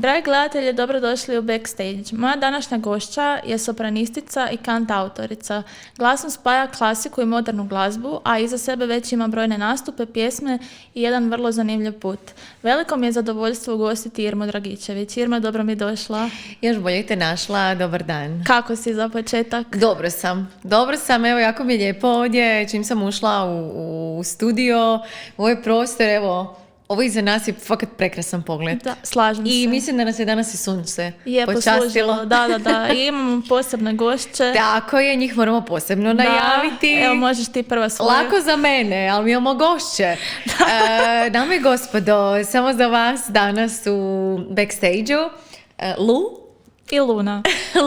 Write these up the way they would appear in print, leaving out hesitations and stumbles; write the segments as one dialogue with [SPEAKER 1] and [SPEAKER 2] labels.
[SPEAKER 1] Dragi gledatelji, dobrodošli u Backstage. Moja današnja gošća je sopranistica i kantautorica. Glasom spaja klasiku i modernu glazbu, a iza sebe već ima brojne nastupe, pjesme i jedan vrlo zanimljiv put. Veliko mi je zadovoljstvo ugostiti Irmu Dragičević. Irma, dobro mi došla.
[SPEAKER 2] Još bolje te našla, dobar dan.
[SPEAKER 1] Kako si za početak?
[SPEAKER 2] Dobro sam, evo jako mi je lijepo ovdje, čim sam ušla u studio, u ovaj prostor, evo, ovo iza nas je fakat prekrasan pogled.
[SPEAKER 1] Da, slažem se.
[SPEAKER 2] I mislim da nas je danas i sunce
[SPEAKER 1] počastilo.
[SPEAKER 2] počastilo.
[SPEAKER 1] Da. I imamo posebne gošće.
[SPEAKER 2] Tako je, njih moramo posebno najaviti.
[SPEAKER 1] Evo, možeš ti prva svoju.
[SPEAKER 2] Lako za mene, ali mi imamo gošće. Dame i gospodo, samo za vas danas u Backstage-u Lu
[SPEAKER 1] I Luna.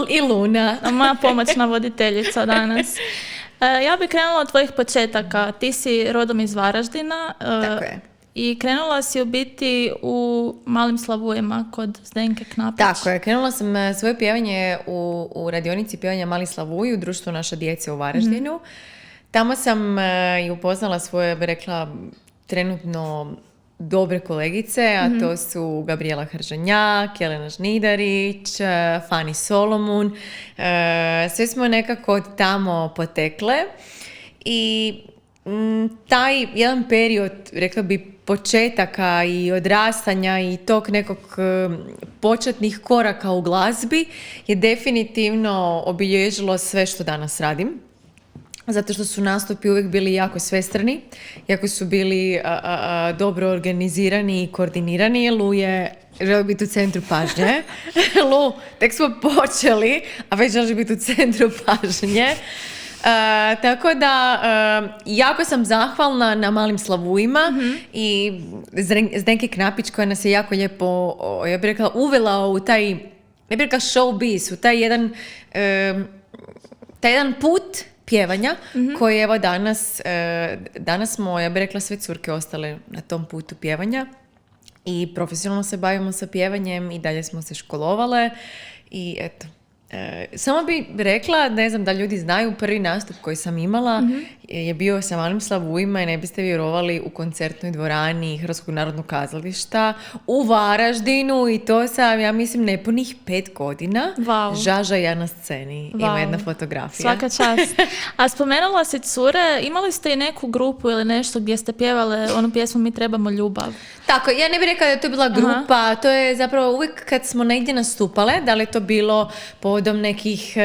[SPEAKER 2] i Luna.
[SPEAKER 1] Moja pomoćna voditeljica danas. Ja bih krenula od tvojih početaka. Ti si rodom iz Varaždina.
[SPEAKER 2] Tako je.
[SPEAKER 1] I krenula si u biti u Malim Slavujima kod Zdenke Knapić.
[SPEAKER 2] Tako je, krenula sam svoje pjevanje u radionici pjevanja Mali Slavuj u društvu Naša djeca u Varaždinu. Tamo sam i upoznala svoje, bi rekla, trenutno dobre kolegice, a to su Gabriela Hržanjak, Jelena Žnidarić, Fani Solomon. Sve smo nekako od tamo potekle i taj jedan period, rekla bi, početaka i odrastanja i tog nekog početnih koraka u glazbi je definitivno obilježilo sve što danas radim. Zato što su nastupi uvijek bili jako svestrani, jako su bili dobro organizirani i koordinirani. Lu je želi biti u centru pažnje. Lu, tek smo počeli, a već želi biti u centru pažnje. Tako da jako sam zahvalna na Malim Slavujima i Zdenki Knapić koja nas je jako lijepo, ja bih rekla, uvela u taj, ja bih rekla, showbiz, u taj jedan put pjevanja koji evo danas smo, ja bih rekla, sve curke ostale na tom putu pjevanja i profesionalno se bavimo sa pjevanjem i dalje smo se školovale i eto. Samo bi rekla, ne znam da ljudi znaju, prvi nastup koji sam imala je bio sa Malim Slavujima i ne biste vjerovali u koncertnoj dvorani Hrvatskog narodnog kazališta u Varaždinu i to sam, ja mislim, nepunih 5 godina.
[SPEAKER 1] Wow.
[SPEAKER 2] Žaža ja na sceni.
[SPEAKER 1] Wow.
[SPEAKER 2] Ima jedna fotografija.
[SPEAKER 1] Svaka čast. A spomenula si cure, imali ste i neku grupu ili nešto gdje ste pjevale onu pjesmu Mi trebamo ljubav?
[SPEAKER 2] Tako, ja ne bih rekla da je to bila grupa, to je zapravo uvijek kad smo negdje nastupale, da li je to bilo povodom nekih,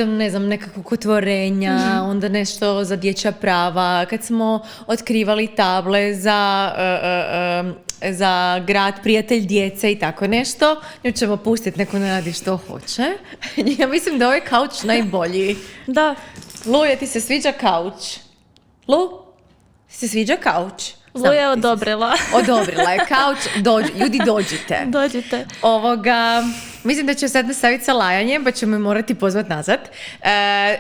[SPEAKER 2] ne znam, nekakvog otvorenja, onda nešto za dječja prava, kad smo otkrivali table za grad Prijatelj djece i tako nešto, nju ćemo pustiti, neko ne radi što hoće. Ja mislim da je ovaj kauč najbolji.
[SPEAKER 1] Da.
[SPEAKER 2] Lu, ti se sviđa kauč? Lu, se sviđa kauč?
[SPEAKER 1] Lu je odobrila.
[SPEAKER 2] Odobrila je kauč, ljudi dođite.
[SPEAKER 1] Dođite.
[SPEAKER 2] Mislim da će sad nastaviti sa lajanjem, pa ćemo je morati pozvati nazad.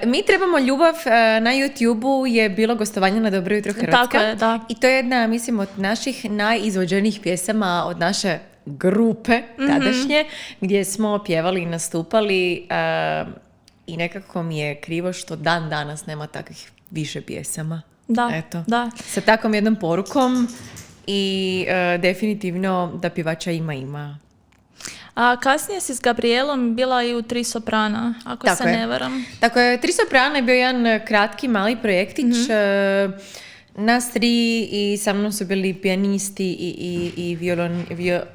[SPEAKER 2] Mi trebamo ljubav, na YouTube-u je bilo gostovanje na Dobro jutro Hrvatska.
[SPEAKER 1] Tako je, da.
[SPEAKER 2] I to je jedna, mislim, od naših najizvođenijih pjesama od naše grupe tadašnje, gdje smo pjevali i nastupali i nekako mi je krivo što dan danas nema takvih više pjesama.
[SPEAKER 1] Da,
[SPEAKER 2] eto.
[SPEAKER 1] da.
[SPEAKER 2] Sa takvom jednom porukom i definitivno da pjevača ima.
[SPEAKER 1] A kasnije si s Gabrielom bila i u Tri soprana, ako
[SPEAKER 2] tako
[SPEAKER 1] se
[SPEAKER 2] je.
[SPEAKER 1] ne varam.
[SPEAKER 2] Tako je, Tri soprana je bio jedan kratki, mali projektić. Nas 3 i sa mnom su bili pijanisti i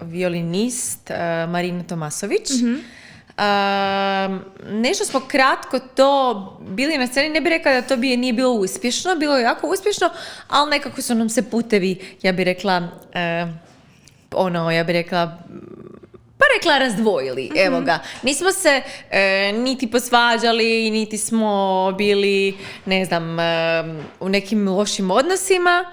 [SPEAKER 2] violinist Marina Tomasović. Nešto smo kratko to bili na sceni, ne bih rekla da to nije bilo uspješno, bilo je jako uspješno, ali nekako su nam se putevi, ja bih rekla, razdvojili, evo ga. Nismo se niti posvađali, niti smo bili, ne znam, u nekim lošim odnosima,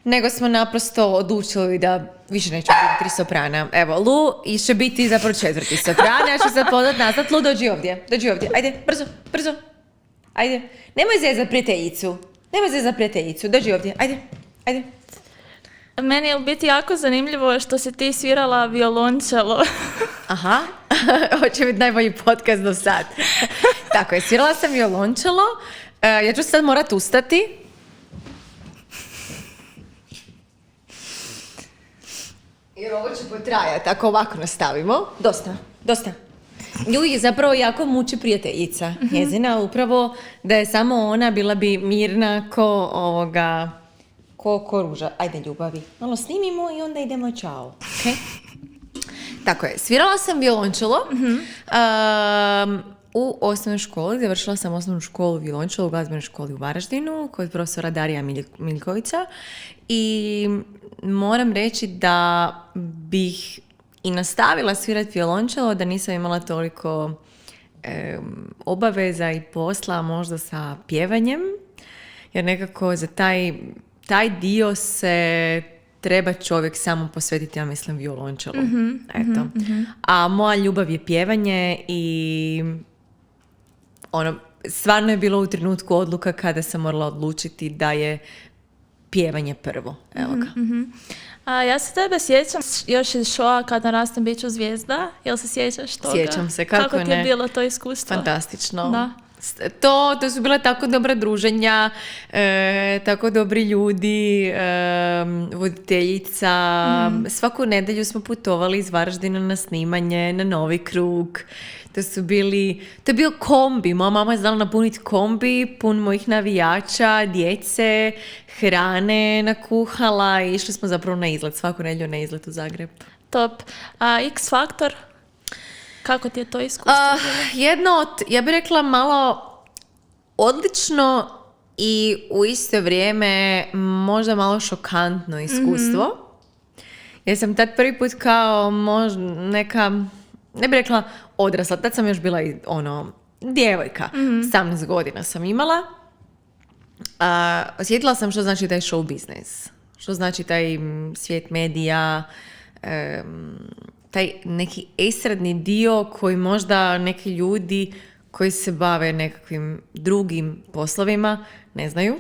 [SPEAKER 2] nego smo naprosto odlučili da više neće biti Tri soprana. Evo, Lu će biti zapravo 4. sopran, ja ću sad pozvat nazad. Lu, dođi ovdje, ajde, brzo, ajde. Nemoj zezat prijateljicu, dođi ovdje, ajde.
[SPEAKER 1] Meni je u biti jako zanimljivo što si ti svirala violončelo.
[SPEAKER 2] Aha, hoće biti najbolji podcast do sad. Tako je, svirala sam violončelo, ja ću sad morat ustati. Jer ovo će potrajati, ako ovako nastavimo. Dosta. Nju je zapravo jako muči prijateljica njezina, upravo da je samo ona bila bi mirna ko ruža. Ajde, ljubavi. Malo snimimo i onda idemo čao. Okay? Tako je, svirala sam violončelo. U osnovnoj školi, završila sam osnovnu školu violončelo u glazbenoj školi u Varaždinu kod profesora Darija Miljkovića i moram reći da bih i nastavila svirati violončelo da nisam imala toliko obaveza i posla možda sa pjevanjem, jer nekako za taj dio se treba čovjek samo posvetiti, ja mislim, violončelu. Eto. A moja ljubav je pjevanje i stvarno je bilo u trenutku odluka kada sam morala odlučiti da je pjevanje prvo. Evo ga.
[SPEAKER 1] Ja se tebe sjećam još iz šoa Kad narastem bit ću zvijezda. Jel se sjećaš toga?
[SPEAKER 2] Sjećam se, kako
[SPEAKER 1] ti je bilo to iskustvo?
[SPEAKER 2] Fantastično.
[SPEAKER 1] Da.
[SPEAKER 2] To su bila tako dobra druženja, tako dobri ljudi, voditeljica. Svaku nedjelju smo putovali iz Varaždina na snimanje, na Novi Krug. To je bio kombi. Moja mama je znala napuniti kombi, pun mojih navijača, djece, hrane nakuhala i išli smo zapravo na izlet, svaku nedjelju na izlet u Zagreb.
[SPEAKER 1] Top. X Faktor? Kako ti je to iskustvo?
[SPEAKER 2] Jedno od, ja bih rekla, malo odlično i u isto vrijeme možda malo šokantno iskustvo. Jer sam tad prvi put kao neka, ne bih rekla odrasla, tad sam još bila djevojka. 18 godina sam imala. Osjetila sam što znači taj show business. Što znači taj svijet medija, taj neki estradni dio koji možda neki ljudi koji se bave nekakvim drugim poslovima ne znaju.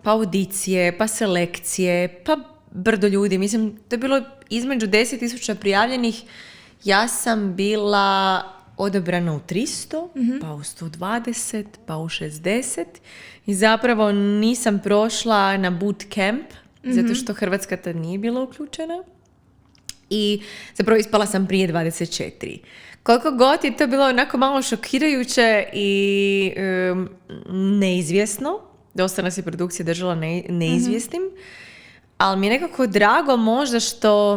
[SPEAKER 2] Pa audicije, pa selekcije, pa brdo ljudi. Mislim, to je bilo između 10,000 prijavljenih. Ja sam bila odabrana u 300, pa u 120, pa u 60 i zapravo nisam prošla na bootcamp, zato što Hrvatska tad nije bila uključena. I zapravo ispala sam prije 24. Koliko god je to bilo onako malo šokirajuće i neizvjesno, dosta nas je produkcija držala neizvjesnim, ali mi je nekako drago možda što,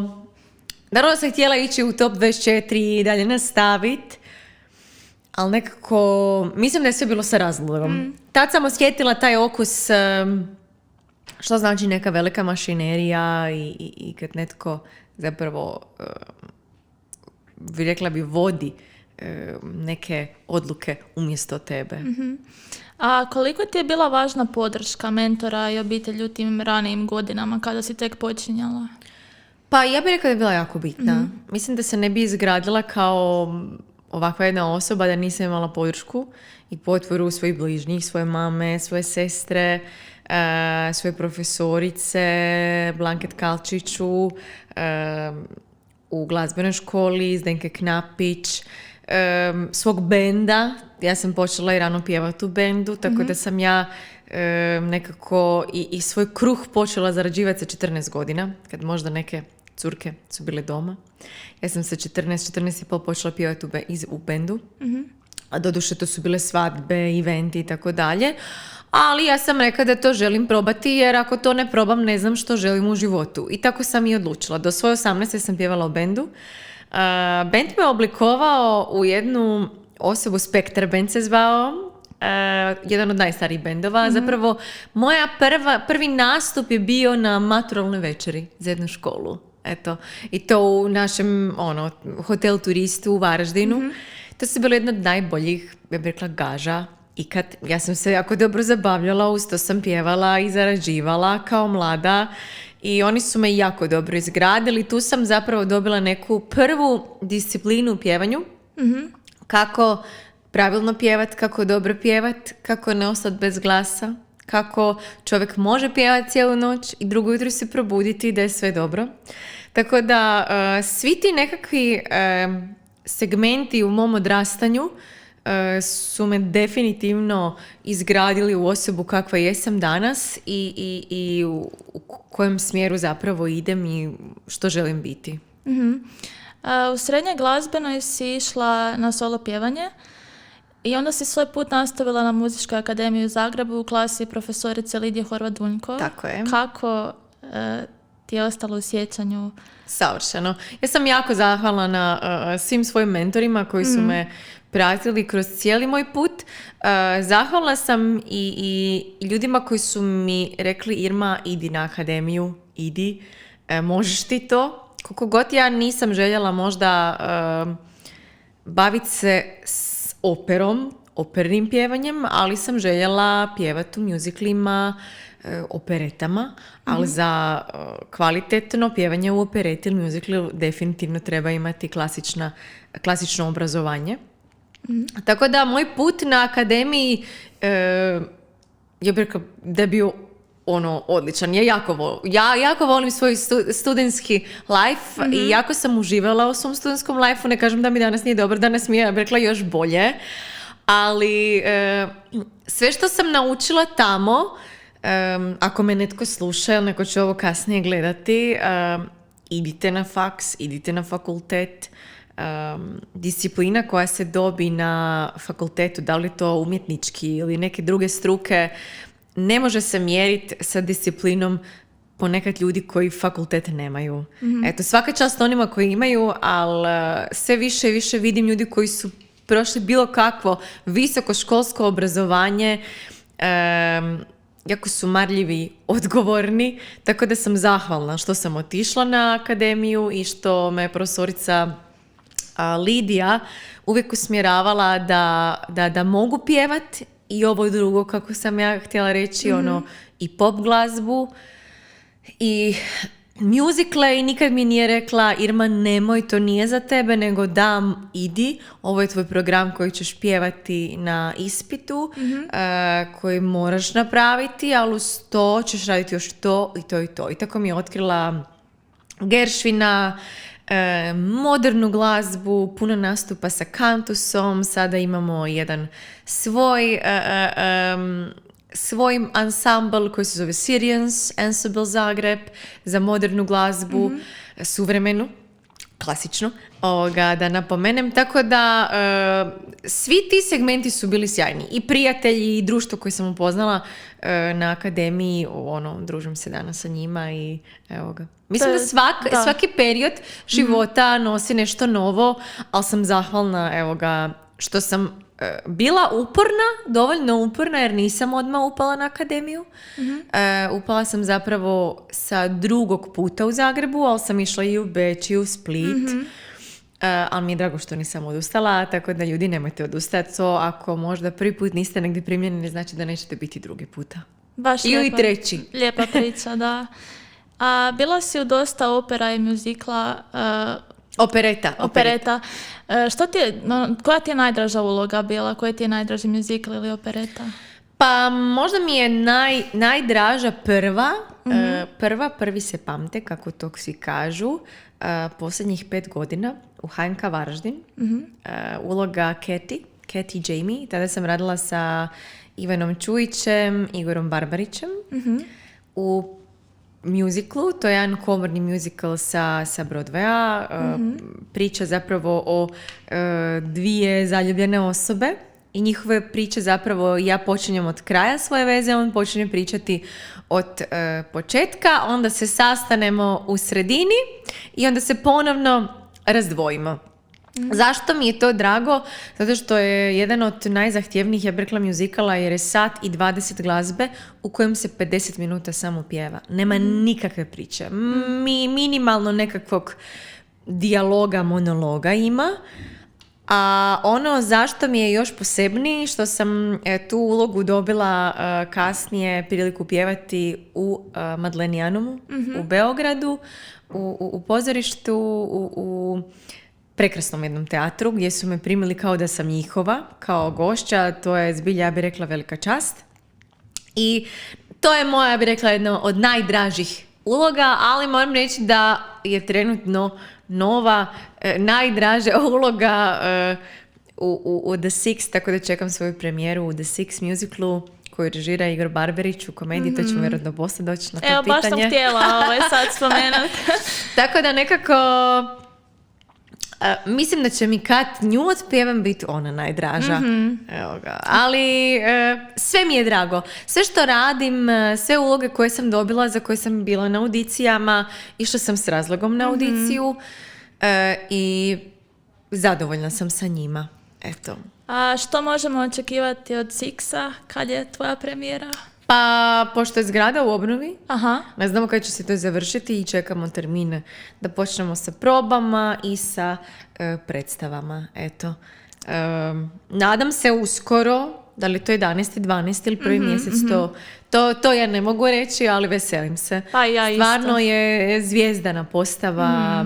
[SPEAKER 2] naravno sam htjela ići u top 24 i dalje nastaviti, ali nekako, mislim da je sve bilo sa razlogom. Tad sam osjetila taj okus, što znači neka velika mašinerija i kad netko zapravo, rekla bi, vodi neke odluke umjesto tebe.
[SPEAKER 1] A koliko ti je bila važna podrška mentora i obitelji u tim ranijim godinama kada si tek počinjala?
[SPEAKER 2] Pa ja bih rekla da je bila jako bitna. Mislim da se ne bi izgradila kao ovakva jedna osoba da nisam imala podršku i potporu svojih bližnjih, svoje mame, svoje sestre, svoje profesorice, Blanket Kalčiću, u glazbenoj školi, Zdenke Knapić, svog benda. Ja sam počela i rano pjevati u bendu, tako da sam ja nekako i svoj kruh počela zarađivati sa 14 godina, kad možda neke curke su bile doma. Ja sam sa 14,5 počela pjevati u bendu. A doduše to su bile svadbe, eventi i tako dalje. Ali ja sam rekla da to želim probati, jer ako to ne probam ne znam što želim u životu. I tako sam i odlučila. Do svoje 18. sam pjevala u bendu. Bend me oblikovao u jednu osobu, Spektar Band se zvao, jedan od najstarijih bendova. Zapravo, moja prvi nastup je bio na maturalnoj večeri za jednu školu. Eto. I to u našem hotel Turistu u Varaždinu. To se bilo jedno od najboljih, ja bih rekla, gaža ikad. Ja sam se jako dobro zabavljala, uz to sam pjevala i zarađivala kao mlada i oni su me jako dobro izgradili. Tu sam zapravo dobila neku prvu disciplinu u pjevanju. Kako pravilno pjevat, kako dobro pjevat, kako ne ostati bez glasa, kako čovjek može pjevati cijelu noć i drugo jutro se probuditi da je sve dobro. Tako da svi ti nekakvi segmenti u mom odrastanju su me definitivno izgradili u osobu kakva jesam danas i u kojem smjeru zapravo idem i što želim biti.
[SPEAKER 1] U srednjoj glazbenoj si išla na solo pjevanje i onda si svoj put nastavila na Muzičkoj akademiji u Zagrebu u klasi profesorice Lidije Horvat-Dunjko.
[SPEAKER 2] Tako je.
[SPEAKER 1] Kako ti je ostalo u sjećanju?
[SPEAKER 2] Savršeno. Ja sam jako zahvalna na svim svojim mentorima koji su me pratili kroz cijeli moj put. Zahvalna sam i ljudima koji su mi rekli: Irma, idi na akademiju, idi, možeš ti to. Koliko god ja nisam željela možda baviti se s opernim pjevanjem, ali sam željela pjevati u muziklima, operetama, ali za kvalitetno pjevanje u opereti ili muziklu definitivno treba imati klasično obrazovanje. Tako da moj put na akademiji je da je bio odličan. Ja jako volim svoj studentski life i jako sam uživala u svom studentskom life-u. Ne kažem da mi danas nije dobro, danas mi je, ja bih rekla, još bolje. Ali sve što sam naučila tamo, ako me netko sluša ili neko će ovo kasnije gledati, idite na faks, idite na fakultet. Disciplina koja se dobi na fakultetu, da li to umjetnički ili neke druge struke, ne može se mjeriti sa disciplinom ponekad ljudi koji fakultet nemaju. Eto, svaka čast onima koji imaju, ali sve više i više vidim ljudi koji su prošli bilo kakvo visokoškolsko obrazovanje, jako su marljivi, odgovorni, tako da sam zahvalna što sam otišla na akademiju i što me profesorica Lidija uvijek usmjeravala da mogu pjevati i ovo drugo, kako sam ja htjela reći, i pop glazbu i muzikle, i nikad mi nije rekla: Irma, nemoj, to nije za tebe, nego dam, idi, ovo je tvoj program koji ćeš pjevati na ispitu, koji moraš napraviti, ali uz to ćeš raditi još to i to i to. I tako mi je otkrila Gershwina, modernu glazbu, puno nastupa sa kantusom, sada imamo jedan svoj ansambl koji se zove Syrians Ensemble Zagreb za modernu glazbu, suvremenu, klasičnu, da napomenem. Tako da svi ti segmenti su bili sjajni. I prijatelji i društvo koje sam upoznala na akademiji, družim se danas sa njima i evo ga. Mislim da svaki period života nosi nešto novo, ali sam zahvalna, evo ga, što sam bila dovoljno uporna, jer nisam odmah upala na akademiju. Upala sam zapravo sa drugog puta u Zagrebu, ali sam išla i u Beč i u Split. Ali mi je drago što nisam odustala, tako da ljudi, nemojte odustati. So, ako možda prvi put niste negdje primljeni, ne znači da nećete biti drugi puta.
[SPEAKER 1] Baš
[SPEAKER 2] ili treći.
[SPEAKER 1] Lijepa priča, da. A bila si u dosta opera i muzikla. Opereta. Koja ti je najdraža uloga bila? Koja ti je najdraži muzikl ili opereta?
[SPEAKER 2] Pa možda mi je najdraža prvi se pamte, kako to svi kažu, posljednjih 5 godina u HNK Varaždin. Uloga Cathy Jamie. Tada sam radila sa Ivanom Čujićem, Igorom Barbarićem. U muziklu, to je jedan komorni muzikl sa Broadwaya. Priča zapravo o dvije zaljubljene osobe i njihove priče zapravo, ja počinjem od kraja svoje veze, on počinje pričati od početka, onda se sastanemo u sredini i onda se ponovno razdvojimo. Zašto mi je to drago? Zato što je jedan od najzahtjevnijih, ja bih rekla, muzikala, jer je 1 i 20 glazbe u kojem se 50 minuta samo pjeva. Nema nikakve priče. Minimalno nekakvog dijaloga, monologa ima. A ono zašto mi je još posebniji, što sam tu ulogu dobila kasnije priliku pjevati u Madlenijanumu, u Beogradu, u pozorištu, u prekrasnom jednom teatru gdje su me primili kao da sam njihova, kao gošća. To je zbilja, ja bih rekla, velika čast. I to je moja, ja bih rekla, jedna od najdražih uloga, ali moram reći da je trenutno nova, najdraža uloga u The Six, tako da čekam svoju premijeru u The Six musiclu koju režira Igor Barberić u komediji, to ćemo vjerojatno poslije doći na to
[SPEAKER 1] Evo,
[SPEAKER 2] pitanje.
[SPEAKER 1] baš sam htjela sad spomenuti.
[SPEAKER 2] Tako da nekako mislim da će mi kad nju otpjevam biti ona najdraža. Evo ga. Ali sve mi je drago. Sve što radim, sve uloge koje sam dobila, za koje sam bila na audicijama, išla sam s razlogom na audiciju i zadovoljna sam sa njima. Eto.
[SPEAKER 1] A što možemo očekivati od Sixa kad je tvoja premijera?
[SPEAKER 2] Pa, pošto je zgrada u obnovi,
[SPEAKER 1] Aha.
[SPEAKER 2] ne znamo kada će se to završiti i čekamo termine da počnemo sa probama i sa predstavama. Eto. Nadam se uskoro, da li to 11. 12. ili prvi mjesec, to ja ne mogu reći, ali veselim se.
[SPEAKER 1] Pa ja isto.
[SPEAKER 2] Stvarno je zvijezdana postava,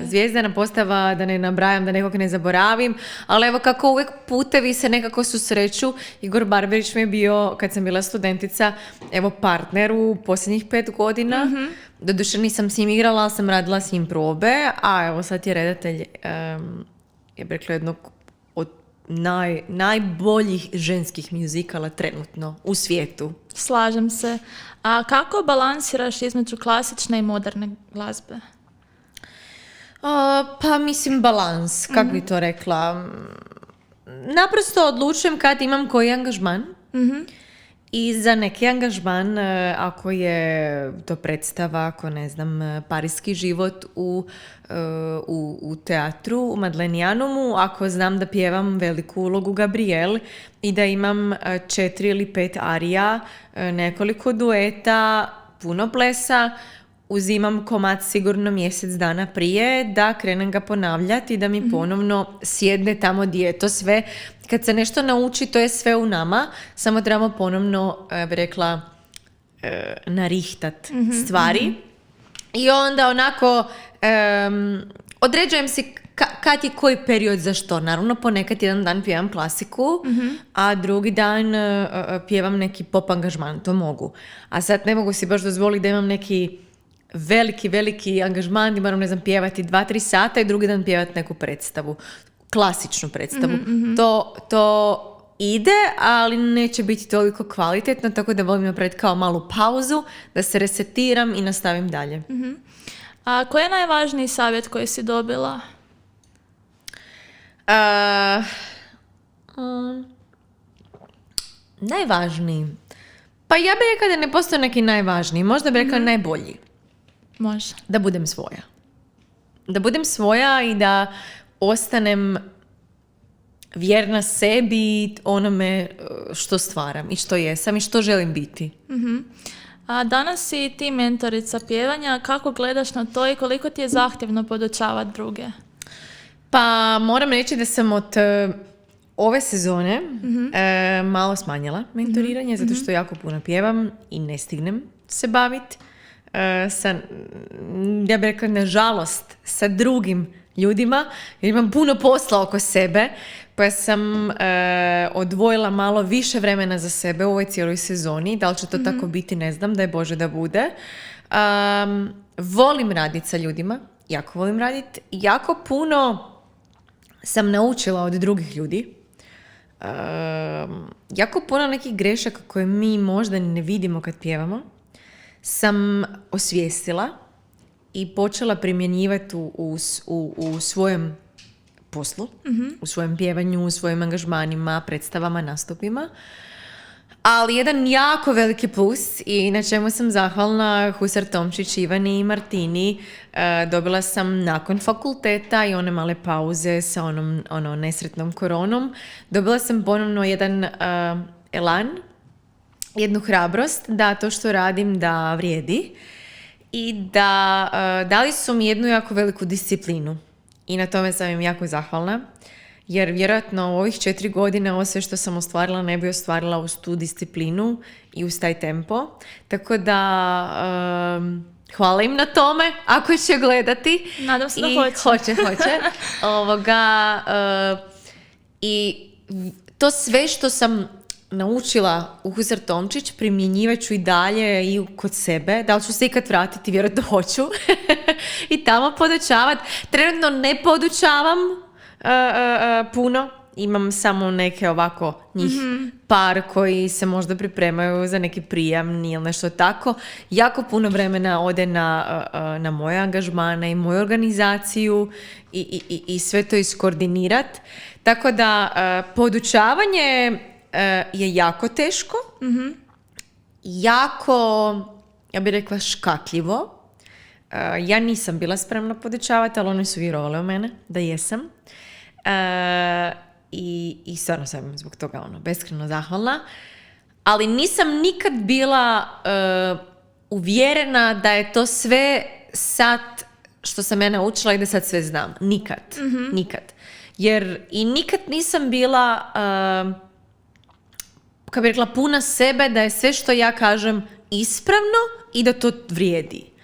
[SPEAKER 2] zvijezdana postava, da ne nabrajam, da nekog ne zaboravim, ali evo kako uvijek putevi se nekako susreću. Igor Barberić mi je bio, kad sam bila studentica, evo partner u posljednjih 5 godina. Doduše nisam s njim igrala, ali sam radila s njim probe, a evo sad je redatelj, je bi rekla, jednog od najboljih ženskih muzikala trenutno u svijetu.
[SPEAKER 1] Slažem se. A kako balansiraš između klasične i moderne glazbe?
[SPEAKER 2] Pa mislim balans, kako bi to rekla. Naprosto odlučujem kad imam koji angažman. I za neki angažman, ako je to predstava, ako ne znam, parijski život u teatru, u Madlenijanumu, ako znam da pjevam veliku ulogu Gabriel i da imam 4 ili 5 arija, nekoliko dueta, puno plesa, uzimam komad sigurno mjesec dana prije da krenem ga ponavljati i da mi ponovno sjedne tamo gdje je to sve. Kad se nešto nauči, to je sve u nama, samo trebamo ponovno, bi rekla, narihtat stvari. I onda onako određujem si kad je koji period za što. Naravno, ponekad jedan dan pjevam klasiku, a drugi dan pjevam neki pop angažman, to mogu. A sad ne mogu si baš dozvoliti da imam neki veliki angažman i moram, ne znam, pjevati 2-3 sata i drugi dan pjevati neku predstavu. Klasičnu predstavu. To ide, ali neće biti toliko kvalitetno, tako da volim napraviti kao malu pauzu, da se resetiram i nastavim dalje.
[SPEAKER 1] A koji je najvažniji savjet koji si dobila?
[SPEAKER 2] Najvažniji? Pa ja bih rekla da ne postoji neki najvažniji. Možda bih rekla najbolji.
[SPEAKER 1] Može.
[SPEAKER 2] Da budem svoja. Da budem svoja i da ostanem vjerna sebi, onome što stvaram i što jesam i što želim biti.
[SPEAKER 1] A danas si ti mentorica pjevanja. Kako gledaš na to i koliko ti je zahtjevno podučavati druge?
[SPEAKER 2] Pa moram reći da sam od ove sezone malo smanjila mentoriranje, zato što jako puno pjevam i ne stignem se baviti. Ja bih rekla, nažalost, sa drugim ljudima, jer imam puno posla oko sebe, pa sam odvojila malo više vremena za sebe u ovoj cijeloj sezoni. Da li će to tako biti, ne znam, daj Bože da bude. Volim raditi sa ljudima, jako volim raditi. Jako puno sam naučila od drugih ljudi. Jako puno nekih grešaka koje mi možda ne vidimo kad pjevamo sam osvijestila i počela primjenjivati u svojem poslu, u svojem pjevanju, u svojim angažmanima, predstavama, nastupima. Ali jedan jako veliki plus i na čemu sam zahvalna Husar Tomčić, Ivani i Martini, dobila sam nakon fakulteta i one male pauze sa onom nesretnom koronom, dobila sam ponovno jedan elan, jednu hrabrost da to što radim da vrijedi i da dali su mi jednu jako veliku disciplinu i na tome sam im jako zahvalna, jer vjerojatno u ovih 4 godine ovo sve što sam ostvarila ne bi ostvarila uz tu disciplinu i uz taj tempo, tako da hvala im na tome ako će gledati.
[SPEAKER 1] Nadam se da
[SPEAKER 2] hoće. I to sve što sam naučila u Husar Tomčić primjenjivat ću i dalje i kod sebe. Da li ću se ikad vratiti? Vjerojatno hoću. I tamo podučavat. Trenutno ne podučavam puno. Imam samo neke ovako njih par koji se možda pripremaju za neki prijamni ili nešto tako. Jako puno vremena ode na moje angažmane i moju organizaciju i sve to iskoordinirat. Tako da podučavanje je jako teško. Jako, ja bih rekla, škakljivo. Ja nisam bila spremna podučavati, ali oni su vjerovali u mene da jesam. I stvarno sam zbog toga beskreno zahvalna. Ali nisam nikad bila uvjerena da je to sve sad što sam ja naučila i da sad sve znam. Nikad. Nikad. Jer i nikad nisam bila, kako bih rekla, puna sebe da je sve što ja kažem ispravno i da to vrijedi.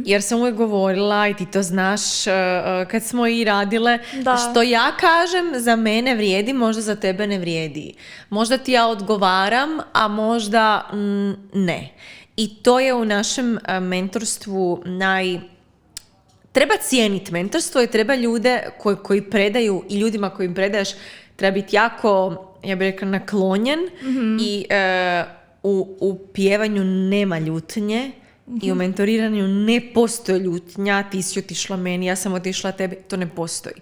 [SPEAKER 2] Jer sam uvijek govorila, i ti to znaš, kad smo i radile, što ja kažem za mene vrijedi, možda za tebe ne vrijedi. Možda ti ja odgovaram, a možda ne. I to je u našem mentorstvu treba cijeniti mentorstvo i treba ljude koji predaju i ljudima kojim predaješ treba biti jako, ja bih rekla, naklonjen i u pjevanju nema ljutnje. I u mentoriranju ne postoji ljutnja, ti si otišla meni, ja sam otišla tebi, to ne postoji.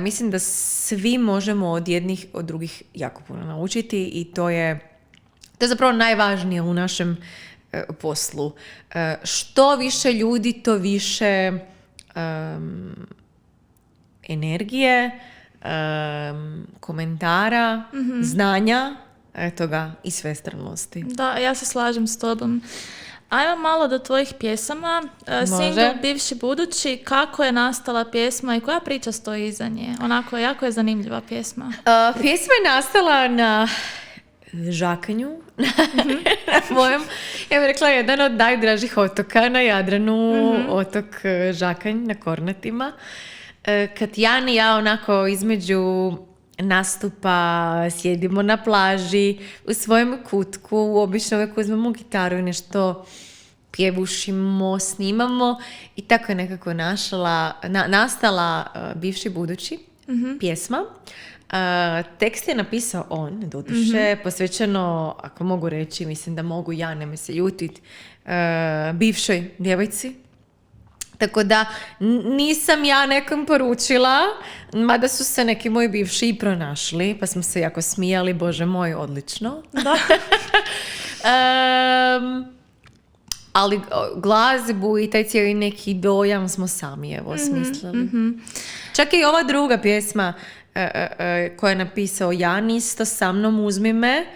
[SPEAKER 2] Mislim da svi možemo od jednih od drugih jako puno naučiti i to je zapravo najvažnije u našem poslu. Što više ljudi, to više energije, komentara, znanja, eto ga, i svestranosti.
[SPEAKER 1] Da, ja se slažem s tobom. Ajmo malo do tvojih pjesama. Single Bivši budući, kako je nastala pjesma i koja priča stoji iza nje? Onako, jako je zanimljiva pjesma.
[SPEAKER 2] Pjesma je nastala na Žakanju, na mojem, ja bih rekla, jedan od najdražih otoka na Jadranu, otok Žakanj na Kornatima. Kad Jan i ja onako između nastupa sjedimo na plaži u svojem kutku, obično uvijek uzmemo gitaru i nešto pjevušimo, snimamo i tako je nekako nastala Bivši budući pjesma. Tekst je napisao on, doduše, posvećeno, ako mogu reći, mislim da mogu ja, nemoj se ljutit, bivšoj djevojci. Tako da nisam ja nekom poručila, mada su se neki moji bivši i pronašli, pa smo se jako smijali, bože moj, odlično. Da. Ali glazbu i taj cijeli neki dojam smo sami smislili. Čak i ova druga pjesma koja je napisao Jan, isto Sa mnom uzmi me,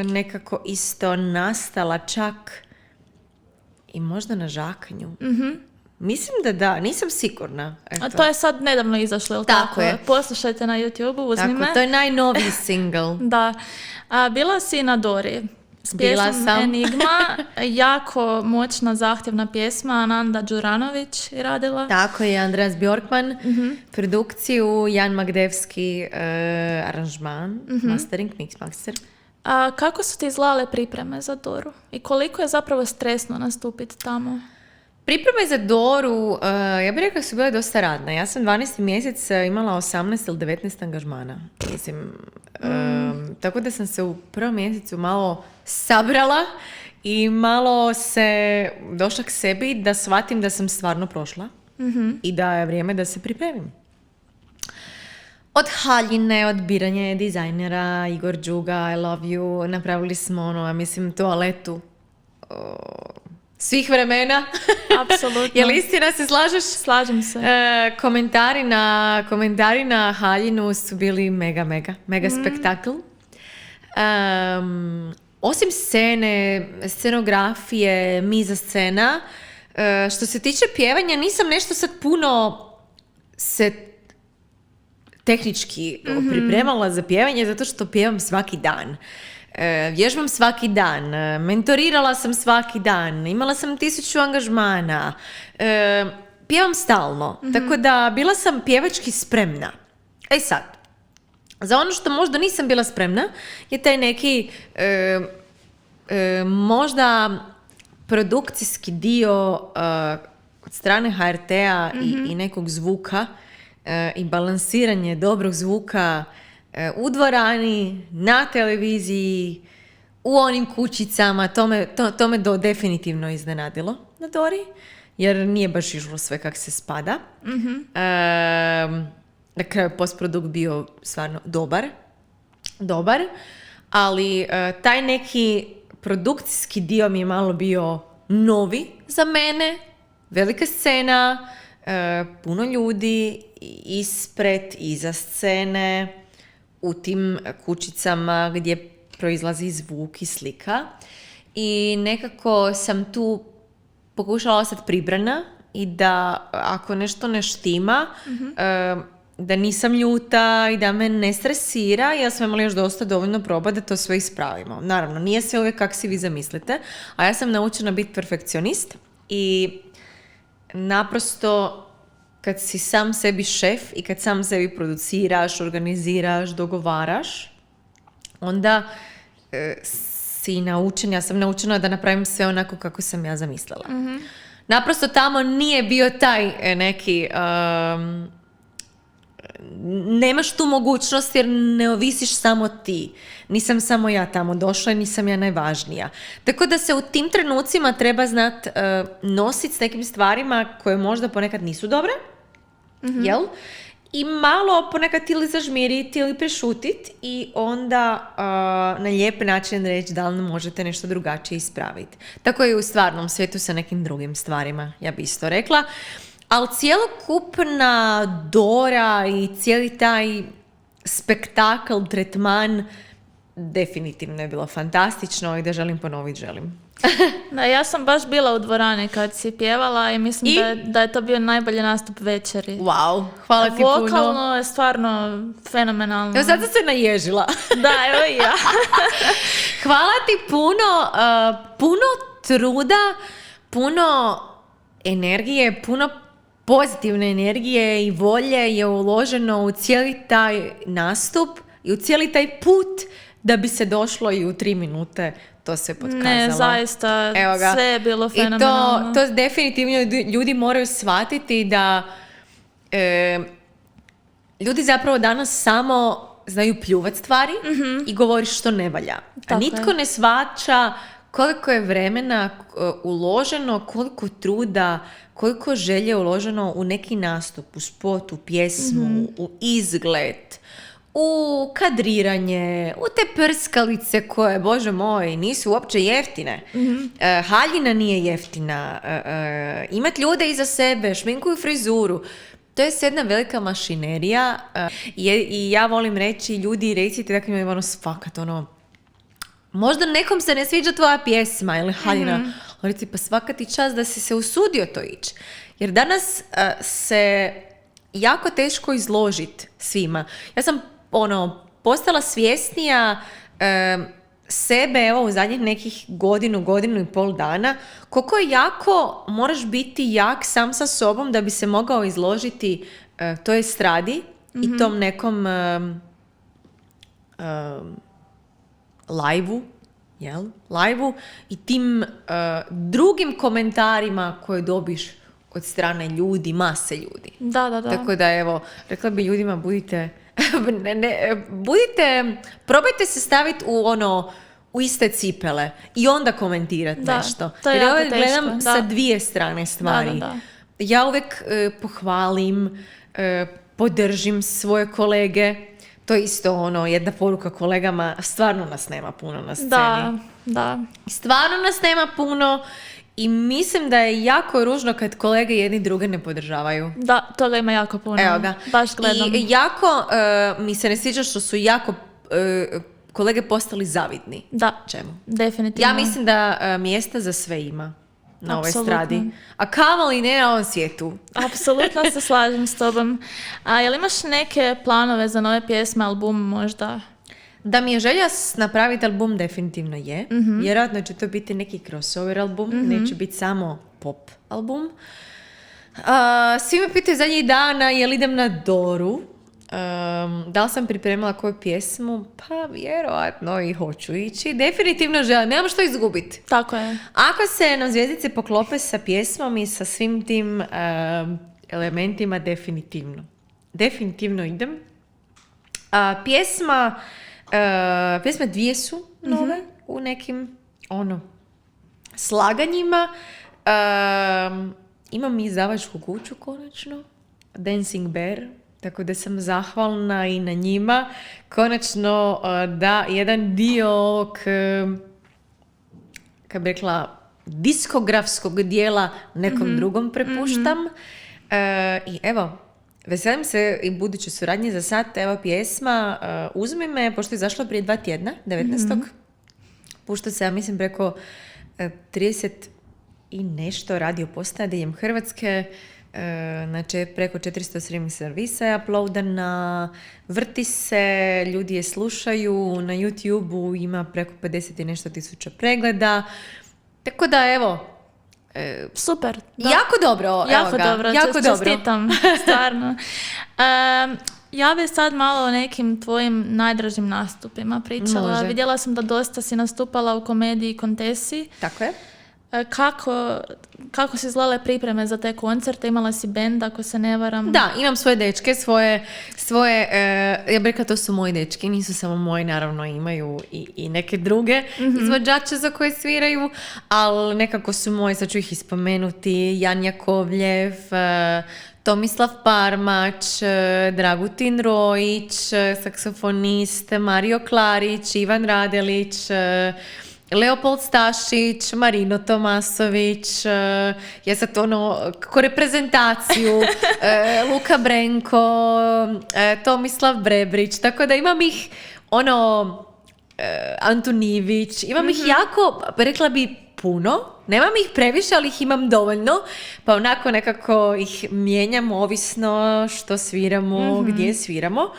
[SPEAKER 2] nekako isto nastala čak i možda na Žakanju. Mislim da, nisam sigurna. Eto.
[SPEAKER 1] A to je sad nedavno izašlo, jel tako?
[SPEAKER 2] Je.
[SPEAKER 1] Poslušajte na YouTube-u, uzmi me.
[SPEAKER 2] To je najnoviji single.
[SPEAKER 1] Da. Bila si na Dori s pjesmom Enigma, jako moćna, zahtjevna pjesma, Ananda Đuranović je radila.
[SPEAKER 2] Tako je, Andreas Bjorkman, produkciju, Jan Magdevski, aranžman, mastering, mix master.
[SPEAKER 1] A kako su ti izgledale pripreme za Doru? I koliko je zapravo stresno nastupiti tamo?
[SPEAKER 2] Pripreme za Doru, ja bih rekla da su bile dosta radne. Ja sam 12. mjesec imala 18 ili 19 angažmana. Mislim, tako da sam se u prvom mjesecu malo sabrala i malo se došla k sebi da shvatim da sam stvarno prošla i da je vrijeme da se pripremim. Od haljine, od biranja dizajnera, Igor Đuga, I love you, napravili smo toaletu svih vremena.
[SPEAKER 1] Apsolutno.
[SPEAKER 2] Je li istina, se slažeš?
[SPEAKER 1] Slažem se.
[SPEAKER 2] Komentari na haljinu su bili mega spektakl. Osim scene, scenografije, miza scena, što se tiče pjevanja, nisam nešto sad puno se tehnički pripremala za pjevanje, zato što pjevam svaki dan. Vježbam svaki dan, mentorirala sam svaki dan, imala sam 1000 angažmana, pjevam stalno, tako da bila sam pjevački spremna. Sad, za ono što možda nisam bila spremna je taj neki možda produkcijski dio od strane HRT-a i nekog zvuka i balansiranje dobrog zvuka u dvorani, na televiziji, u onim kućicama, to me definitivno iznenadilo na Dori, jer nije baš išlo sve kak se spada. Na kraju postprodukt bio stvarno dobar, ali taj neki produkcijski dio mi je malo bio novi za mene, velika scena, puno ljudi ispred, iza scene, u tim kućicama gdje proizlazi zvuk i slika. I nekako sam tu pokušala ostati pribrana i da ako nešto ne štima, da nisam ljuta i da me ne stresira, ja sam imala još dosta dovoljno proba da to sve ispravimo. Naravno, nije sve uvijek kak si vi zamislite, a ja sam naučena biti perfekcionist i naprosto kad si sam sebi šef i kad sam sebi produciraš, organiziraš, dogovaraš, onda ja sam naučena da napravim sve onako kako sam ja zamislila. Naprosto tamo nije bio taj neki... nemaš tu mogućnost jer ne ovisiš samo ti. Nisam samo ja tamo došla i nisam ja najvažnija. Tako da se u tim trenucima treba znat nositi s nekim stvarima koje možda ponekad nisu dobre, jel? I malo ponekad ili zažmiriti ili prešutiti i onda na lijep način reći da li možete nešto drugačije ispraviti. Tako je i u stvarnom svijetu sa nekim drugim stvarima, ja bi isto rekla. Ali cijelokupna Dora i cijeli taj spektakl, tretman, definitivno je bilo fantastično i da želim ponoviti, želim.
[SPEAKER 1] Da, ja sam baš bila u dvorani kad si pjevala i mislim da je to bio najbolji nastup večeri.
[SPEAKER 2] Wow, hvala ti puno.
[SPEAKER 1] Vokalno je stvarno fenomenalno.
[SPEAKER 2] Evo sad sam se naježila.
[SPEAKER 1] Da, evo i ja.
[SPEAKER 2] Hvala ti puno truda, puno energije, puno pozitivne energije i volje je uloženo u cijeli taj nastup i u cijeli taj put da bi se došlo i u 3 minute to se potkazalo.
[SPEAKER 1] Ne, zaista, sve je bilo fenomenalno.
[SPEAKER 2] I to definitivno ljudi moraju shvatiti da ljudi zapravo danas samo znaju pljuvat stvari i govori što ne valja. A nitko ne shvaća koliko je vremena uloženo, koliko truda, koliko želje uloženo u neki nastup, u spot, u pjesmu, u izgled, u kadriranje, u te prskalice koje, Bože moj, nisu uopće jeftine. Haljina nije jeftina. Imat ljude iza sebe, šminkuju frizuru. To je jedna velika mašinerija i ja volim reći, ljudi recite dakle imaju fakat možda nekom se ne sviđa tvoja pjesma ili haljina, ali ti pa svaka ti čast da si se usudio to ići. Jer danas se jako teško izložiti svima. Ja sam postala svjesnija sebe u zadnjih nekih godinu i pol dana, koliko je jako moraš biti jak sam sa sobom da bi se mogao izložiti toj estradi i tom nekom live-u i tim drugim komentarima koje dobiš od strane ljudi, mase ljudi.
[SPEAKER 1] Da.
[SPEAKER 2] Tako da rekla bi ljudima budite probajte se staviti u iste cipele i onda komentirati nešto.
[SPEAKER 1] To je
[SPEAKER 2] jer
[SPEAKER 1] jako teško.
[SPEAKER 2] Gledam sa dvije strane stvari.
[SPEAKER 1] Da.
[SPEAKER 2] Ja uvijek pohvalim, podržim svoje kolege. To je isto jedna poruka kolegama, stvarno nas nema puno na sceni.
[SPEAKER 1] Da.
[SPEAKER 2] Stvarno nas nema puno i mislim da je jako ružno kad kolege jedni druge ne podržavaju.
[SPEAKER 1] Da, toga ima jako puno.
[SPEAKER 2] Evo ga.
[SPEAKER 1] Baš gledam.
[SPEAKER 2] I jako mi se ne sviđa što su jako kolege postali zavidni.
[SPEAKER 1] Da,
[SPEAKER 2] čemu?
[SPEAKER 1] Definitivno.
[SPEAKER 2] Ja mislim da mjesta za sve ima na ovoj stradi. A kamoli ne na ovom svijetu.
[SPEAKER 1] Apsolutno se slažem s tobom. A jel imaš neke planove za nove pjesme, album možda?
[SPEAKER 2] Da mi je želja napraviti album, definitivno je. Vjerojatno će to biti neki crossover album, neće biti samo pop album. Svi me pitaju zadnjih dana jel idem na Doru. Da li sam pripremila koju pjesmu? Pa vjerojatno i hoću ići. Definitivno želim, nemam što izgubiti.
[SPEAKER 1] Tako je.
[SPEAKER 2] Ako se nam zvjezdice poklope sa pjesmom i sa svim tim elementima, definitivno. definitivno idem. Pjesme dvije su nove u nekim slaganjima. Imam i izdavačku kuću konačno, Dancing Bear, tako da sam zahvalna i na njima. Konačno da jedan dio ovog, kako bi rekla, diskografskog dijela nekom drugom prepuštam. I evo, veselim se i buduće suradnje. Za sad, evo pjesma Uzmi me, pošto je izašla prije 2 tjedna, 19. Pušta se, ja mislim, preko 30 i nešto radio postaja diljem Hrvatske. Znači, preko 400 streaming servisa je uploadana, vrti se, ljudi je slušaju, na YouTube-u ima preko 50 i nešto tisuća pregleda. Tako da, evo,
[SPEAKER 1] super. Da.
[SPEAKER 2] Jako dobro.
[SPEAKER 1] Jako čestitam, stvarno. Ja bih sad malo o nekim tvojim najdražim nastupima pričala.
[SPEAKER 2] Može.
[SPEAKER 1] Vidjela sam da dosta si nastupala u komediji Kontesi.
[SPEAKER 2] Tako je.
[SPEAKER 1] Kako si izgledale pripreme za te koncerte? Imala si bend, ako se ne varam?
[SPEAKER 2] Da, imam svoje dečke, svoje ja bih rekla, to su moji dečki, nisu samo moji, naravno imaju i neke druge izvođače za koje sviraju, ali nekako su moji, sad ću ih ispomenuti, Jan Jakovljev, Tomislav Parmać, Dragutin Rojić, saksofonist, Mario Klarić, Ivan Radelić, Leopold Stašić, Marino Tomasović, ja sad kako reprezentaciju, Luka Brenko, Tomislav Brebrić, tako da imam ih Antunivić, imam ih jako, rekla bi, puno, nemam ih previše, ali ih imam dovoljno, pa onako nekako ih mijenjam ovisno što sviramo, gdje sviramo,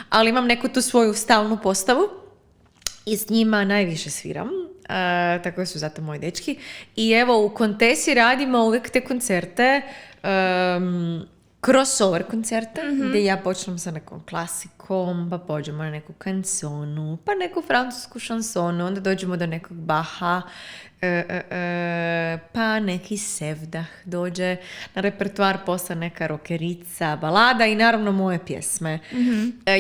[SPEAKER 2] ali imam neku tu svoju stalnu postavu i s njima najviše sviram. Tako su zato moji dečki. I evo, u Kontesi radimo uvijek te koncerte, crossover koncerte, gdje ja počnem sa nekom klasikom, pa pođemo na neku kansonu, pa neku francusku šansonu, onda dođemo do nekog Baha, pa neki Sevdah dođe na repertoar, posle neka rokerica, balada i naravno moje pjesme.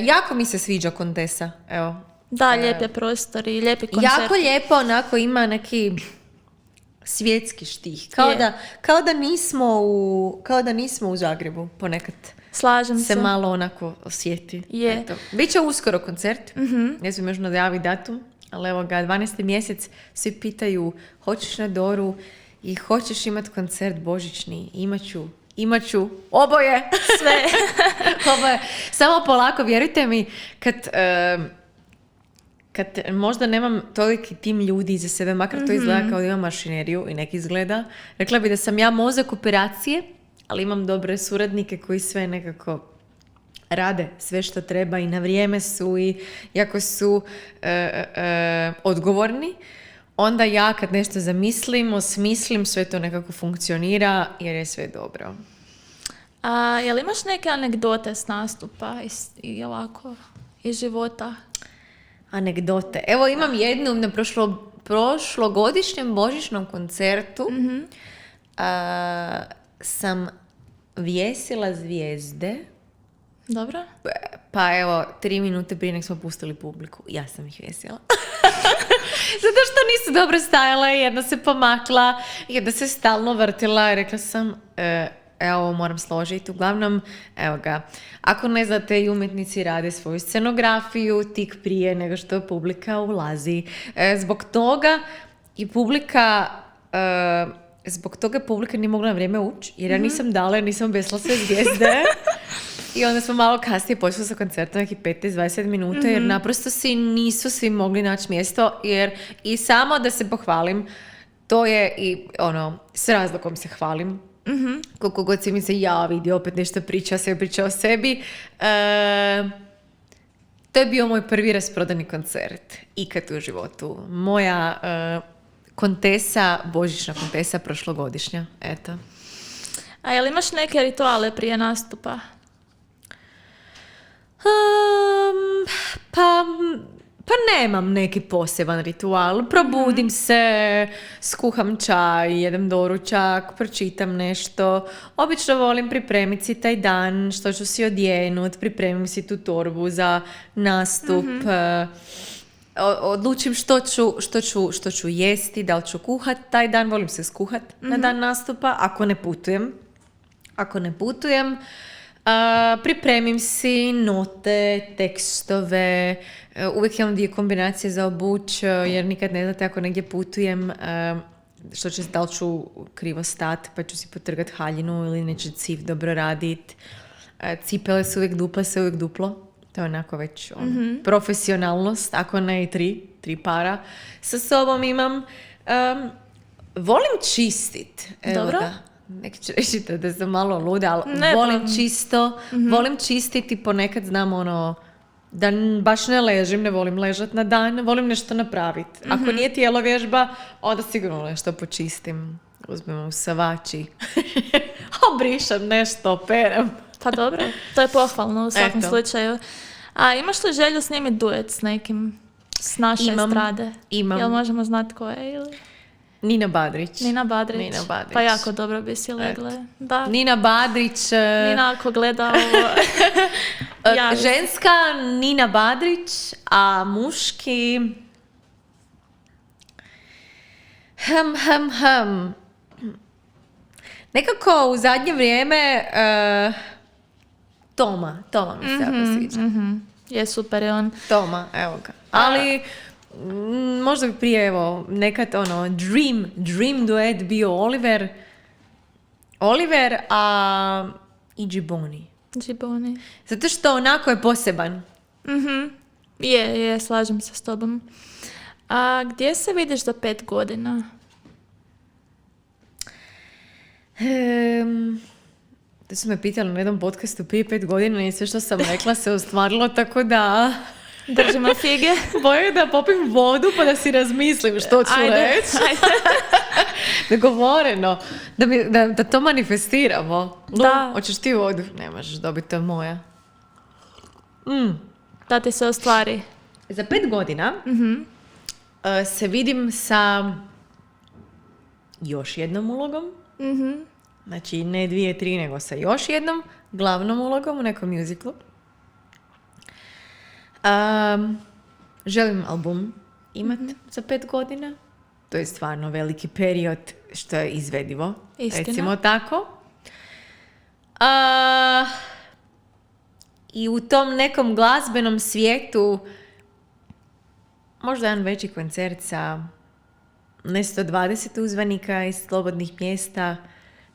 [SPEAKER 2] Jako mi se sviđa Kontesa, evo.
[SPEAKER 1] Da, lijepi prostori, lijepi koncerti.
[SPEAKER 2] Jako lijepo, onako ima neki svjetski štih. Kao da nismo u Zagrebu ponekad.
[SPEAKER 1] Slažem se.
[SPEAKER 2] Malo onako osjeti.
[SPEAKER 1] Je.
[SPEAKER 2] Biće uskoro koncert. Ne znam još najavi datum, ali evo ga, 12. mjesec, svi pitaju hoćeš na Doru i hoćeš imati koncert božićni. Imat ću oboje.
[SPEAKER 1] Sve.
[SPEAKER 2] Oboje. Samo polako, vjerujte mi, kad možda nemam toliki tim ljudi iza sebe, makar to izgleda kao da imam mašineriju i neki izgleda, rekla bi da sam ja mozak operacije, ali imam dobre suradnike koji sve nekako rade sve što treba i na vrijeme su i jako su odgovorni. Onda ja kad nešto zamislim, osmislim, sve to nekako funkcionira jer je sve dobro.
[SPEAKER 1] Jel imaš neke anegdote s nastupa i ovako iz života?
[SPEAKER 2] Anegdote. Evo imam jednu na prošlogodišnjem božićnom koncertu. Sam vjesila zvijezde.
[SPEAKER 1] Dobro.
[SPEAKER 2] Pa evo, 3 minute prije nek smo pustili publiku. Ja sam ih vjesila. Zato što nisu dobro stajale, jedna se pomakla, jedna se stalno vrtila i rekla sam, evo, moram složiti. Uglavnom, evo ga, ako ne znate, i umjetnici rade svoju scenografiju tik prije nego što publika ulazi. Zbog toga publika nije mogla na vrijeme ući, jer ja nisam dala, nisam objesla sve zvijezde. I onda smo malo kasnije počeli sa koncertom, nekih 15-20 minuta, jer naprosto nisu svi mogli naći mjesto, jer i samo da se pohvalim, to je i s razlogom se hvalim. Koliko god si mi se javi, opet nešto priča o sebi. To je bio moj prvi rasprodani koncert ikad u životu. Moja kontesa, božićna kontesa prošlogodišnja. Eto.
[SPEAKER 1] A jel imaš neke rituale prije
[SPEAKER 2] Pa nemam neki poseban ritual. Probudim se, skuham čaj, jedem doručak, pročitam nešto. Obično volim pripremiti si taj dan, što ću si odjenut, pripremim si tu torbu za nastup. Odlučim što ću jesti, da li ću kuhat taj dan, volim se skuhat na dan nastupa, ako ne putujem, pripremim si note, tekstove, uvijek imam dio kombinacije za obuć, jer nikad ne znate ako negdje putujem, da li ću krivo stat, pa ću si potrgat haljinu ili neće civ dobro radit. Cipele su uvijek duplo. To je onako već profesionalnost, ako ne i tri para sa sobom imam. Volim čistit.
[SPEAKER 1] Dobro.
[SPEAKER 2] Neki će reći da sam malo luda, ali
[SPEAKER 1] Ne,
[SPEAKER 2] volim čisto. Volim čistiti, ponekad znam da baš ne ležim, ne volim ležat na dan, volim nešto napraviti. Ako nije tijelo vježba, onda sigurno nešto počistim. Uzmem u savači. Obrišem nešto, operem.
[SPEAKER 1] Pa dobro, to je pohvalno u svakom slučaju. A imaš li želju snimiti duet s nekim s naše estrade?
[SPEAKER 2] Imam.
[SPEAKER 1] Jel možemo znati ko je ili?
[SPEAKER 2] Nina Badrić.
[SPEAKER 1] Pa jako dobro bi si legle. Da.
[SPEAKER 2] Nina Badrić.
[SPEAKER 1] Nina ako gleda ovo.
[SPEAKER 2] Ženska Nina Badrić, a muški... Nekako u zadnje vrijeme Toma mi se jako sviđa.
[SPEAKER 1] Je super je on.
[SPEAKER 2] Toma, evo ga. Ali možda bi prije, nekad dream duet bio Oliver, a i Giboni. Zato što onako je poseban.
[SPEAKER 1] Je, slažem se s tobom. A gdje se vidiš za 5 godina?
[SPEAKER 2] Da su me pitali na jednom podcastu prije 5 godina i sve što sam rekla se ostvarilo, tako da...
[SPEAKER 1] Držimo fige.
[SPEAKER 2] Bojim da popim vodu pa da si razmislim što ću reći. Dogovoreno. Da to manifestiramo.
[SPEAKER 1] Da.
[SPEAKER 2] Hoćeš ti vodu? Ne možeš dobiti, to je moja.
[SPEAKER 1] Da ti se ostvari.
[SPEAKER 2] Za 5 godina se vidim sa još jednom ulogom. Znači ne 2, 3, nego sa još jednom glavnom ulogom u nekom muziklu. Želim album imat za 5 godina. To je stvarno veliki period što je izvedivo.
[SPEAKER 1] Istina.
[SPEAKER 2] Recimo tako. I u tom nekom glazbenom svijetu možda jedan veći koncert sa ne 120 uzvanika iz slobodnih mjesta.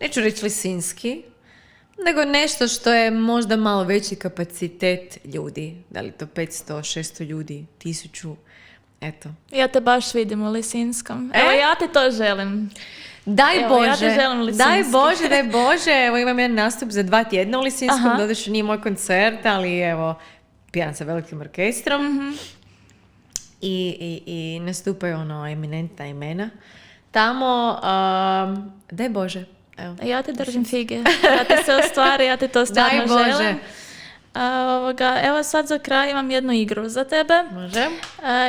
[SPEAKER 2] Neću reći lisinski, nego nešto što je možda malo veći kapacitet ljudi. Da li to 500, 600 ljudi, 1000, eto.
[SPEAKER 1] Ja te baš vidim u Lisinskom. Evo ja ti to želim.
[SPEAKER 2] Daj Bože,
[SPEAKER 1] ja te želim Lisinski.
[SPEAKER 2] daj Bože, evo imam jedan nastup za 2 tjedna u Lisinskom, doduše nije moj koncert, ali evo, pijan sa velikim orkestrom. I nastupaju eminentna imena. Tamo, daj Bože. Evo.
[SPEAKER 1] Ja ti držim fige. Ja ti se ostvari, ja ti to stvarno želim. Evo sad za kraj imam jednu igru za tebe.
[SPEAKER 2] Može.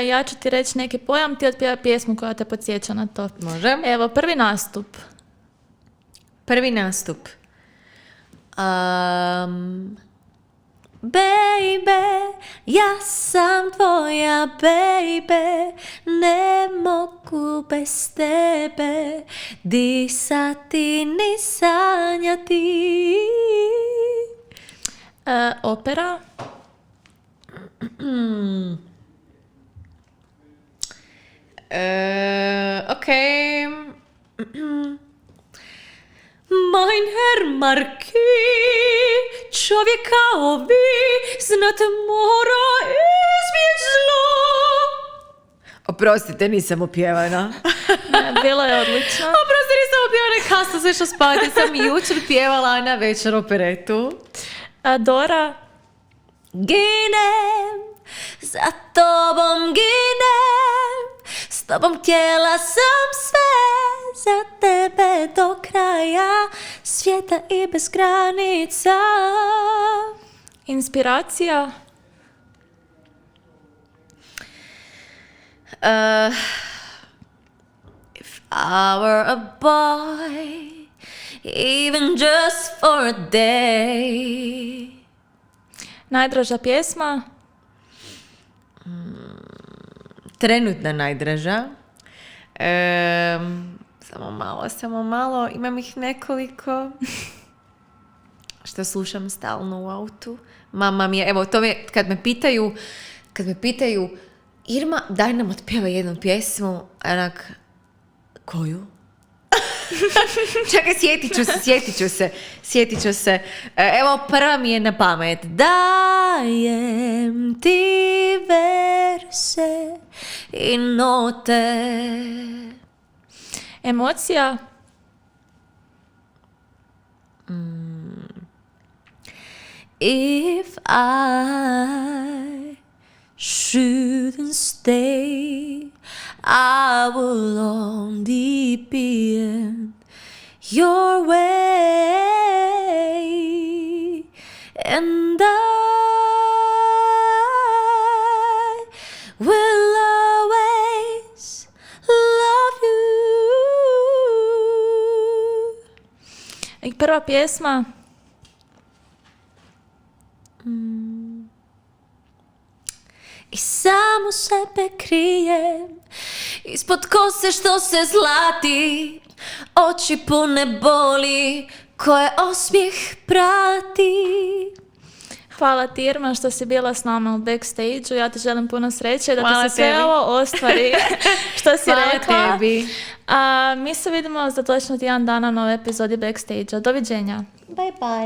[SPEAKER 1] Ja ću ti reći neki pojam, ti otpjeva pjesmu koja te podsjeća na to.
[SPEAKER 2] Može.
[SPEAKER 1] Evo, prvi nastup.
[SPEAKER 2] Baby, ja sam tvoja baby, ne mogu bez tebe disati ni sanjati.
[SPEAKER 1] Opera.
[SPEAKER 2] Okej. Mein Herr Marquis, čovjek kao vi, znate mora izbjeć zlo. Oprostite, nisam opjevana.
[SPEAKER 1] Bilo je odlično.
[SPEAKER 2] Oprostite, nisam opjevana, kasno se što spavati. Sam jučer pjevala na večer operetu.
[SPEAKER 1] Dora.
[SPEAKER 2] Ginem, za tobom ginem, s tobom htjela sam sve, za tebe do kraja svijeta i bez granica.
[SPEAKER 1] Inspiracija.
[SPEAKER 2] If I were a boy, even just for a day.
[SPEAKER 1] Najdraža pjesma?
[SPEAKER 2] Trenutna najdraža. Samo malo. Imam ih nekoliko. Što slušam stalno u autu. Mama mi je, evo, to je, kad me pitaju, Irma, daj nam otpjeva jednu pjesmu, onak, koju? Čekaj, sjetit ću se. Evo, prva mi je na pamet. Dajem ti verse i note.
[SPEAKER 1] Emocija?
[SPEAKER 2] If I shouldn't stay, I will only be in your way, and I will always love you.
[SPEAKER 1] I prva pjesma?
[SPEAKER 2] I samo sebe krijem ispod kose što se zlati, oči pune boli koje osmijeh prati.
[SPEAKER 1] Hvala ti, Irma, što si bila s nama u backstage-u. Ja ti želim puno sreće da
[SPEAKER 2] Hvala
[SPEAKER 1] ti se sve
[SPEAKER 2] tebi.
[SPEAKER 1] ovo ostvari što si
[SPEAKER 2] Hvala
[SPEAKER 1] rekla.
[SPEAKER 2] tebi.
[SPEAKER 1] A mi se vidimo za točno tjedan dana na novoj epizodi backstage-a. Doviđenja.
[SPEAKER 2] Bye bye.